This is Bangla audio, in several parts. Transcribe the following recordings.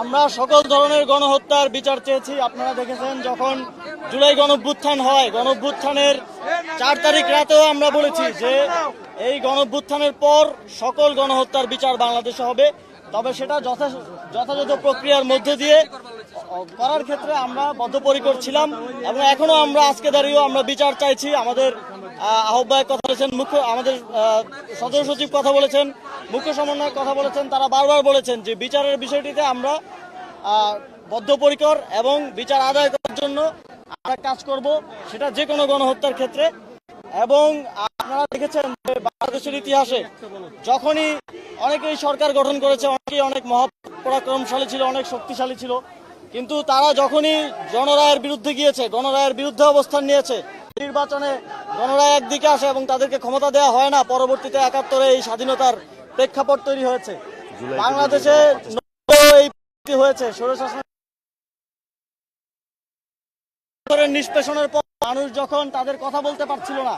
আমরা সকল ধরনের গণহত্যার বিচার চেয়েছি। আপনারা দেখেছেন যখন জুলাই গণঅভ্যুত্থান হয়, গণঅভ্যুত্থানের 4 তারিখ রাতেও আমরা বলেছি যে এই গণঅভ্যুত্থানের পর সকল গণহত্যার বিচার বাংলাদেশে হবে, তবে সেটা যথাযথ প্রক্রিয়ার মধ্য দিয়ে করার ক্ষেত্রে আমরা বদ্ধপরিকর ছিলাম এবং এখনো আমরা আজকে দাঁড়িয়েও আমরা বিচার চাইছি। আমাদের আহ্বায়ক কথা বলেছেন, আমাদের সদস্য সচিব কথা বলেছেন, মুখ্য সমন্বয়ক কথা বলেছেন, তারা বারবার বলেছেন যে বিচারের বিষয়টিতে আমরা বদ্ধপরিকর এবং বিচার আদায় করার জন্য আমরা কাজ করব, সেটা যে কোনো গণহত্যার ক্ষেত্রে। এবং আপনারা দেখেছেন যে বাংলাদেশের ইতিহাসে যখনই অনেকেই সরকার গঠন করেছে, অনেকেই অনেক মহাপরাক্রমশালী ছিল, অনেক শক্তিশালী ছিল, কিন্তু তারা যখনই গণরায়ের বিরুদ্ধে গিয়েছে, গণরায়ের বিরুদ্ধে অবস্থান নিয়েছে, নির্বাচনে গণরায় একদিকে আসে এবং তাদেরকে ক্ষমতা দেওয়া হয় না। পরবর্তীতে 71-এ এই স্বাধীনতার প্রেক্ষাপট তৈরি হয়েছে। বাংলাদেশে এই হয়েছে স্বৈরশাসনের নিষ্পেষণের পর মানুষ যখন তাদের কথা বলতে পারছিল না,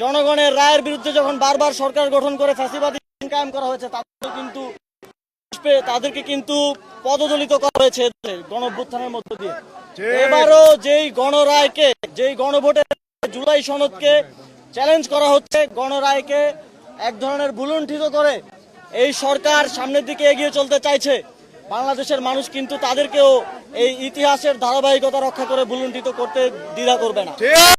জনগণের রায়ের বিরুদ্ধে যখন বারবার সরকার গঠন করে ফ্যাসিবাদী কায়েম করা হয়েছে, তাদেরকে কিন্তু পদদলিত করা হয়েছে গণঅভ্যুত্থানের মধ্য দিয়ে। এবারও যেই গণরায়কে, যেই গণভোটে জুলাই সনদকে চ্যালেঞ্জ করা হচ্ছে, গণরায়কে এক ধরনের ভুলুণ্ঠিত করে এই সরকার সামনের দিকে এগিয়ে চলতে চাইছে, বাংলাদেশের মানুষ কিন্তু তাদেরকেও এই ইতিহাসের ধারাবাহিকতা রক্ষা করে ভুলুণ্ঠিত করতে দ্বিধা করবে না।